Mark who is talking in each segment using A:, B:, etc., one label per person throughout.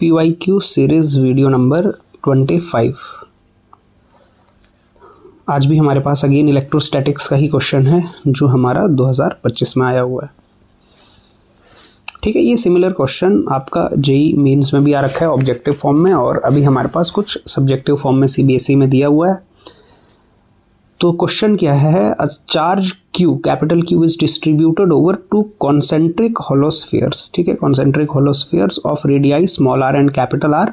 A: PYQ series video number 25। आज भी हमारे पास अगेन इलेक्ट्रोस्टैटिक्स का ही क्वेश्चन है जो हमारा 2025 में आया हुआ है। ठीक है, ये सिमिलर क्वेश्चन आपका जेई मेंस में भी आ रखा है ऑब्जेक्टिव फॉर्म में, और अभी हमारे पास कुछ सब्जेक्टिव फॉर्म में सीबीएसई में दिया हुआ है। तो क्वेश्चन क्या है, a charge Q, capital Q is distributed over two concentric hollow spheres. ठीक है, concentric hollow spheres of radii small r and capital R,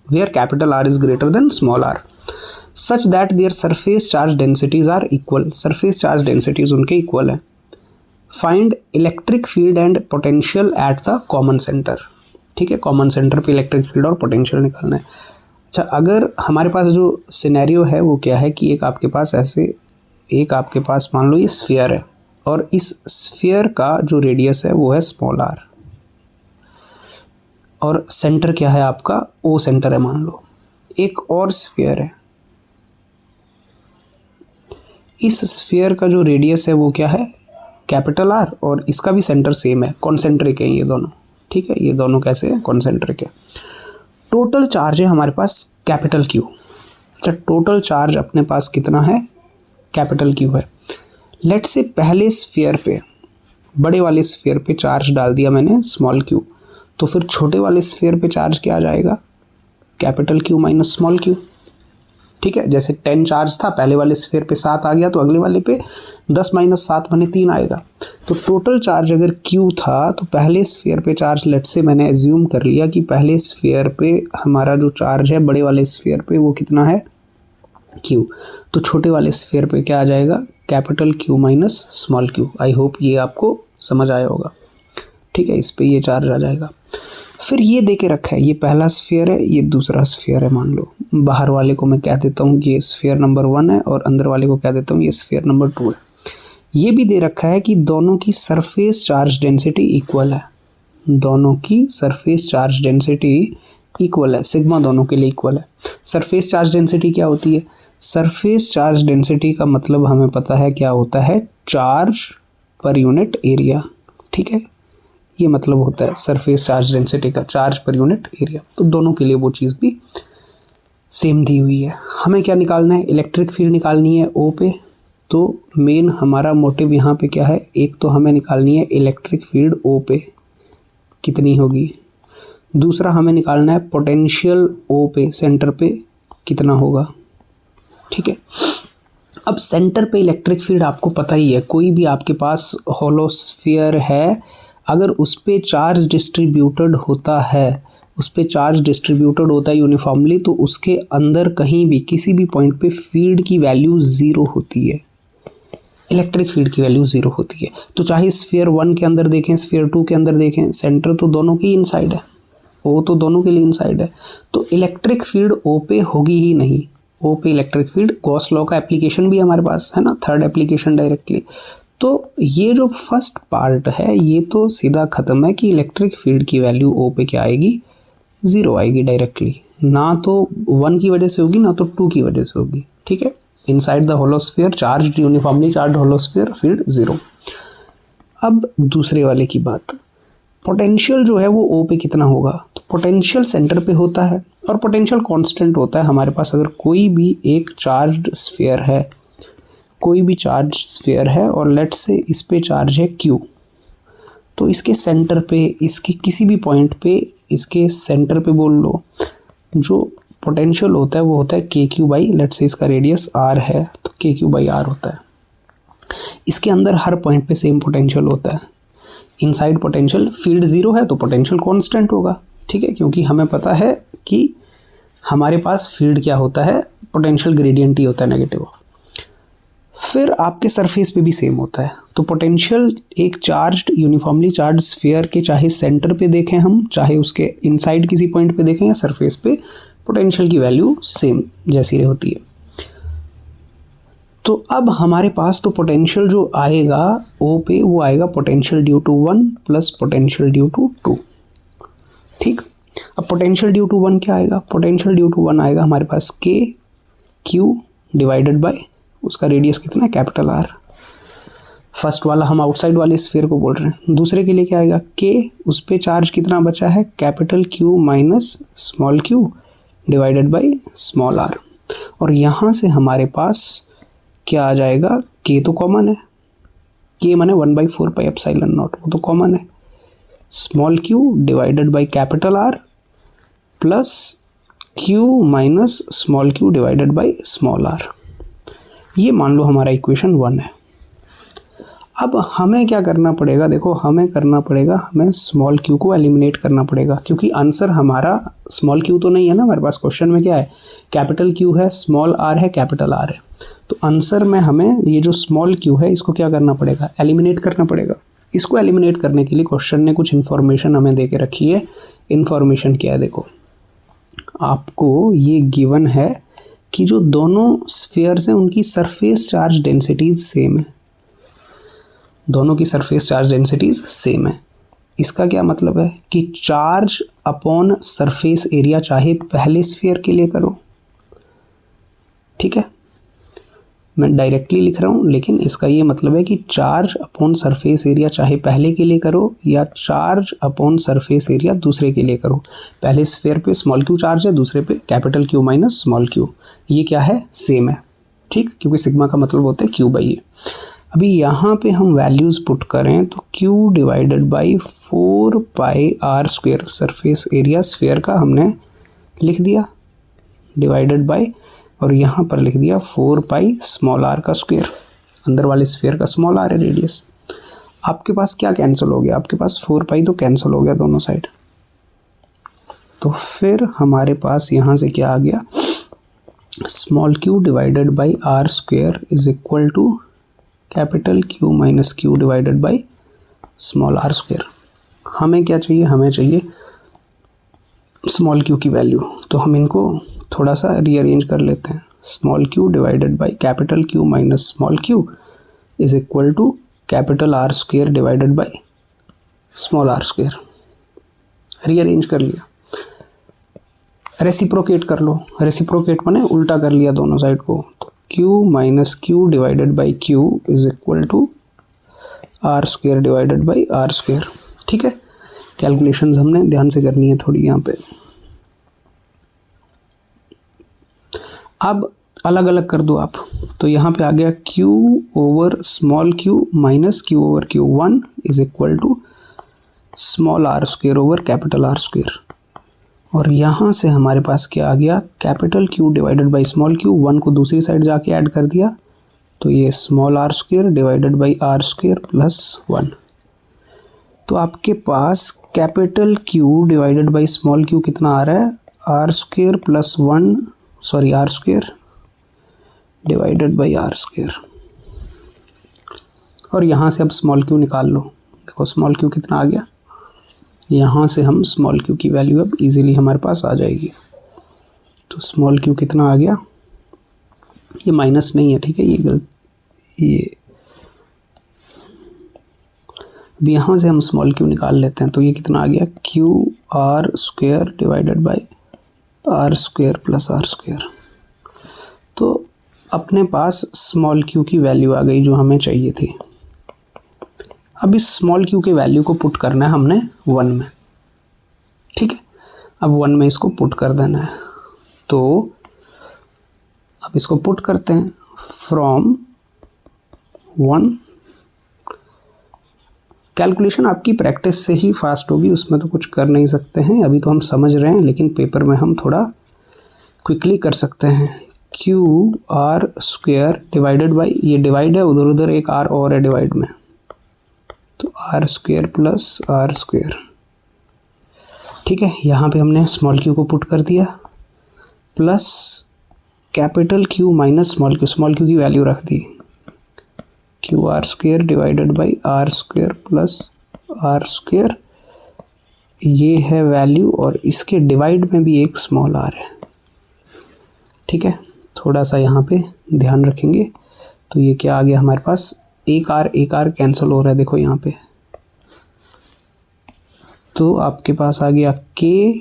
A: where capital R is greater than small r, such that their surface charge densities are equal. Surface charge densities उनके equal है। Find electric field and potential at the common centre. ठीक है, common centre पे electric field और potential निकालना है। अच्छा, अगर हमारे पास जो सिनेरियो है वो क्या है कि एक आपके पास मान लो ये स्फीयर है, और इस स्फीयर का जो रेडियस है वो है स्मॉल r, और सेंटर क्या है आपका, ओ सेंटर है मान लो। एक और स्फीयर है, इस स्फीयर का जो रेडियस है वो क्या है, कैपिटल R, और इसका भी सेंटर सेम है, कॉन्सेंट्रिक है ये दोनों। ठीक है, ये दोनों कैसे है, कॉन्सेंट्रिक है। टोटल चार्ज है हमारे पास कैपिटल Q। अच्छा, टोटल चार्ज अपने पास कितना है, कैपिटल Q है। लेट से पहले स्फीयर पे, बड़े वाले स्फीयर पे चार्ज डाल दिया मैंने स्मॉल q, तो फिर छोटे वाले स्फीयर पे चार्ज क्या आ जाएगा, capital Q minus small q। ठीक है, जैसे 10 चार्ज था, पहले वाले स्फीयर पे 7 आ गया, तो अगले वाले पे 10 माइनस 7 बने 3 आएगा। तो टोटल चार्ज अगर Q था तो पहले स्फीयर पे चार्ज, लेट से मैंने एज्यूम कर लिया कि पहले स्फीयर पे हमारा जो चार्ज है बड़े वाले स्फीयर पे वो कितना है, Q। तो छोटे वाले स्फीयर पे क्या आ जाएगा, capital Q minus small q। I hope ये आपको समझ आया होगा। ठीक है, इस पे ये चार्ज आ जाएगा। फिर ये दे के रखा है, ये पहला स्फीयर है, ये दूसरा स्फीयर है मान लो। बाहर वाले को मैं कह देता हूँ ये स्फीयर नंबर 1 है, और अंदर वाले को कह देता हूँ ये स्फीयर नंबर 2 है। ये भी दे रखा है कि दोनों की सरफेस चार्ज डेंसिटी इक्वल है। दोनों की सरफेस चार्ज डेंसिटी इक्वल है, सिग्मा दोनों के लिए इक्वल है। सरफेस चार्ज डेंसिटी क्या होती है, सरफेस चार्ज डेंसिटी का मतलब हमें पता है क्या होता है, चार्ज पर यूनिट एरिया। ठीक है, ये मतलब होता है सरफेस चार्ज डेंसिटी का, चार्ज पर यूनिट एरिया। तो दोनों के लिए वो चीज़ भी सेम दी हुई है। हमें क्या निकालना है, इलेक्ट्रिक फील्ड निकालनी है O पे। तो मेन हमारा मोटिव यहाँ पे क्या है, एक तो हमें निकालनी है इलेक्ट्रिक फील्ड O पे कितनी होगी, दूसरा हमें निकालना है पोटेंशियल O पे, सेंटर पे कितना होगा। ठीक है, अब सेंटर पे इलेक्ट्रिक फील्ड आपको पता ही है, कोई भी आपके पास होलोस्फीयर है, अगर उस पर चार्ज डिस्ट्रीब्यूटेड होता है, यूनिफॉर्मली, तो उसके अंदर कहीं भी किसी भी पॉइंट पे फील्ड की वैल्यू 0 होती है, इलेक्ट्रिक फील्ड की वैल्यू 0 होती है। तो चाहे स्फीयर 1 के अंदर देखें, स्फीयर 2 के अंदर देखें, सेंटर तो दोनों की इनसाइड है, O तो दोनों के लिए इनसाइड है, तो इलेक्ट्रिक फील्ड O पे होगी ही नहीं। O पे इलेक्ट्रिक फील्ड, गॉस लॉ का एप्लीकेशन भी हमारे पास है ना, थर्ड एप्लीकेशन डायरेक्टली। तो ये जो फर्स्ट पार्ट है ये तो सीधा खत्म है कि इलेक्ट्रिक फील्ड की वैल्यू O पे क्या आएगी, 0 आएगी डायरेक्टली। ना तो 1 की वजह से होगी, ना तो 2 की वजह से होगी। ठीक है, inside the hollow sphere charge, uniformly charged hollow sphere, field 0। अब दूसरे वाले की बात, पोटेंशियल जो है वो O पे कितना होगा, तो पोटेंशियल सेंटर पे होता है, और पोटेंशियल कांस्टेंट होता है हमारे पास। अगर कोई भी एक चार्ज स्फीयर है, और लेट से इस पे चार्ज है Q, तो इसके सेंटर पे, इसके किसी भी पॉइंट पे, इसके सेंटर पे बोल लो, जो पोटेंशियल होता है वो होता है KQ बाई, लेट से इसका रेडियस R है तो KQ बाई R होता है। इसके अंदर हर पॉइंट पे सेम पोटेंशियल होता है। इनसाइड पोटेंशियल, फील्ड 0 है तो पोटेंशियल कांस्टेंट होगा। ठीक है, क्योंकि हमें पता है कि हमारे पास फील्ड क्या होता है, पोटेंशियल ग्रेडियंट ही होता है, नेगेटिव। फिर आपके सरफेस पे भी सेम होता है। तो पोटेंशियल एक चार्ज्ड, यूनिफॉर्मली चार्ज स्फीयर के चाहे सेंटर पे देखें हम, चाहे उसके इनसाइड किसी पॉइंट पे देखें या सरफेस पे, पोटेंशियल की वैल्यू सेम जैसी होती है। तो अब हमारे पास तो पोटेंशियल जो आएगा O पे वो आएगा potential due to 1 plus potential due to 2। ठीक, अब पोटेंशियल ड्यू टू 1 क्या आएगा, पोटेंशियल ड्यू टू 1 आएगा हमारे पास KQ डिवाइडेड बाय उसका रेडियस कितना है, कैपिटल R। फर्स्ट वाला हम आउटसाइड वाले स्फीयर को बोल रहे हैं। दूसरे के लिए क्या आएगा, के, उस पर चार्ज कितना बचा है, capital Q minus small q divided by small r. और यहाँ से हमारे पास क्या आ जाएगा, के तो कॉमन है, के माने 1/4 पाई एप्सिलॉन नॉट, वो तो कॉमन है। Small q divided by capital R plus Q minus small q divided by small r. ये मान लो हमारा इक्वेशन 1 है। अब हमें क्या करना पड़ेगा, देखो हमें करना पड़ेगा, हमें स्मॉल क्यू को एलिमिनेट करना पड़ेगा, क्योंकि आंसर हमारा स्मॉल क्यू तो नहीं है ना हमारे पास। क्वेश्चन में क्या है, कैपिटल क्यू है, स्मॉल आर है, कैपिटल आर है। तो आंसर में हमें ये जो स्मॉल क्यू है इसको क्या करना पड़ेगा, एलिमिनेट करना पड़ेगा। इसको एलिमिनेट करने के लिए क्वेश्चन ने कुछ इन्फॉर्मेशन हमें दे के रखी है। इन्फॉर्मेशन क्या है, देखो आपको ये गिवन है कि जो दोनों स्फीयर्स हैं उनकी सरफेस चार्ज डेंसिटीज सेम है, दोनों की सरफेस चार्ज डेंसिटीज सेम है। इसका क्या मतलब है कि चार्ज अपॉन सरफेस एरिया चाहे पहले स्फीयर के लिए करो, ठीक है, मैं डायरेक्टली लिख रहा हूँ, लेकिन इसका ये मतलब है कि चार्ज अपॉन सरफेस एरिया चाहे पहले के लिए करो या चार्ज अपॉन सरफेस एरिया दूसरे के लिए करो। पहले स्फीयर पे स्मॉल क्यू चार्ज है, दूसरे पे capital Q minus small Q, ये क्या है, सेम है, ठीक, क्योंकि सिग्मा का मतलब होता है क्यू बाई ए। अभी यहाँ पे हम वैल्यूज़ पुट करें तो q divided by 4 pi r square, surface area sphere का हमने लिख दिया, डिवाइडेड बाई, और यहाँ पर लिख दिया 4 पाई स्मॉल आर का स्क्वेयर, अंदर वाले स्फीयर का स्मॉल आर है रेडियस। आपके पास क्या कैंसिल हो गया, आपके पास 4 पाई तो कैंसिल हो गया दोनों साइड। तो फिर हमारे पास यहाँ से क्या आ गया, small q divided by are square is equal to capital Q minus q divided by small r square. हमें क्या चाहिए, हमें चाहिए स्मॉल क्यू की वैल्यू, तो हम इनको थोड़ा सा रीअरेंज कर लेते हैं। Small q divided by capital Q minus small q is equal to capital R square divided by small r square. Rearrange कर लिया, रेसिप्रोकेट कर लो, रेसिप्रोकेट माने उल्टा कर लिया दोनों साइड को, तो q minus q divided by q is equal to r square divided by are square, ठीक है। कैलकुलेशंस हमने ध्यान से करनी है थोड़ी यहाँ पे। अब अलग अलग कर दो आप, तो यहाँ पे आ गया q over small q minus q over q1 is equal to small r square over capital R square. और यहाँ से हमारे पास क्या आ गया, capital Q divided by small q, 1 को दूसरी साइड जाके ऐड कर दिया, तो ये small r square divided by are square plus 1। तो आपके पास capital Q divided by small q कितना आ रहा है, R square plus 1, sorry r square divided by are square. और यहाँ से अब स्मॉल q निकाल लो, देखो स्मॉल q कितना आ गया, यहाँ से हम स्मॉल q की वैल्यू अब इजीली हमारे पास आ जाएगी। तो स्मॉल q कितना आ गया, ये माइनस नहीं है, ठीक है, ये गलत, ये अब यहाँ से हम स्मॉल q निकाल लेते हैं, तो ये कितना आ गया, q r square divided by are square plus are square. तो अपने पास स्मॉल q की वैल्यू आ गई जो हमें चाहिए थी। अब इस स्मॉल q के वैल्यू को पुट करना है हमने 1 में, ठीक है, अब 1 में इसको पुट कर देना है। तो अब इसको पुट करते हैं, फ्रॉम 1, कैलकुलेशन आपकी प्रैक्टिस से ही फास्ट होगी, उसमें तो कुछ कर नहीं सकते हैं, अभी तो हम समझ रहे हैं, लेकिन पेपर में हम थोड़ा क्विकली कर सकते हैं। q r square divided by, ये डिवाइड है, उधर उधर एक r और है डिवाइड में, तो r square plus are square, ठीक है। यहाँ पे हमने स्मॉल q को पुट कर दिया, plus capital Q minus small q की वैल्यू रख दी, Q r square divided by are square plus are square, ये है वैल्यू, और इसके डिवाइड में भी एक स्मॉल आर है, ठीक है। थोड़ा सा यहाँ पे ध्यान रखेंगे, तो ये क्या आ गया हमारे पास, एक आर कैंसिल हो रहा है, देखो यहाँ पे, तो आपके पास आ गया k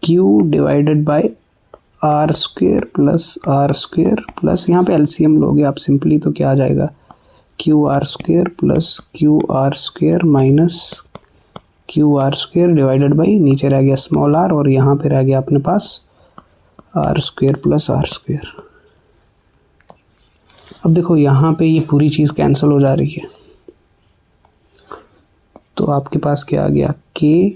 A: q divided by r square plus यहाँ पे एलसीएम लोगे आप सिंपली तो क्या आ जाएगा, Q r square plus Q r square minus Q r square divided by नीचे रह गया स्मॉल आर और यहाँ पे रह गया अपने पास r square plus are square. अब देखो यहाँ पे ये पूरी चीज़ कैंसिल हो जा रही है, तो आपके पास क्या आ गया, k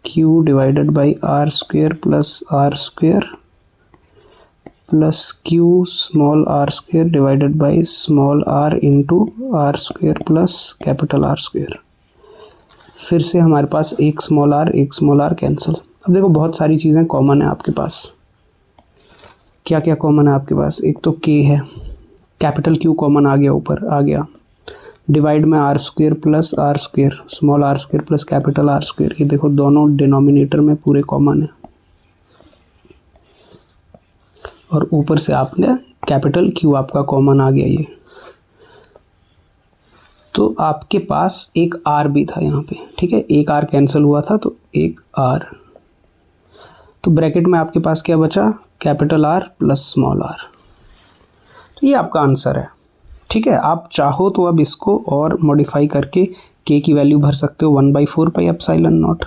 A: q divided by are square plus q small r square divided by small r into r square plus capital R square. फिर से हमारे पास एक स्मॉल आर कैंसिल। अब देखो बहुत सारी चीज़ें कॉमन है आपके पास। क्या क्या कॉमन है आपके पास, एक तो के है, कैपिटल क्यू कॉमन आ गया, ऊपर आ गया, डिवाइड में r square small r square plus capital R square. ये देखो दोनों डिनोमिनेटर में पूरे कॉमन है और ऊपर से आपने कैपिटल क्यू आपका कॉमन आ गया ये। तो आपके पास एक आर भी था यहाँ पे, ठीक है, एक आर कैंसिल हुआ था तो एक आर, तो ब्रैकेट में आपके पास क्या बचा, capital R plus small r. तो ये आपका आंसर है, ठीक है। आप चाहो तो अब इसको और मॉडिफाई करके के की वैल्यू भर सकते हो 1/4 पाई एप्सिलॉन नॉट,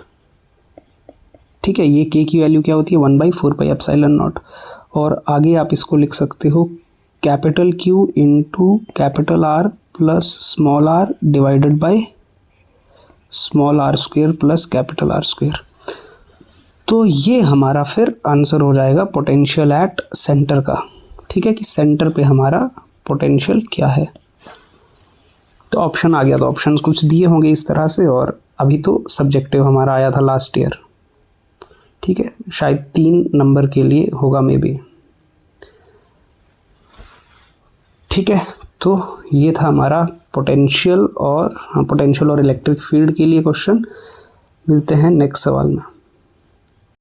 A: ठीक है। ये के की वैल्यू क्या होती है 1/4 पाई एप्सिलॉन नॉट, और आगे आप इसको लिख सकते हो capital Q into capital R plus small r divided by small r square plus capital R square. तो ये हमारा फिर आंसर हो जाएगा पोटेंशियल एट सेंटर का, ठीक है, कि सेंटर पे हमारा पोटेंशियल क्या है। तो ऑप्शन आ गया, तो ऑप्शंस कुछ दिए होंगे इस तरह से, और अभी तो सब्जेक्टिव हमारा आया था लास्ट ईयर, ठीक है, शायद 3 नंबर के लिए होगा मे बी, ठीक है। तो ये था हमारा पोटेंशियल और इलेक्ट्रिक फील्ड के लिए क्वेश्चन। मिलते हैं नेक्स्ट सवाल में।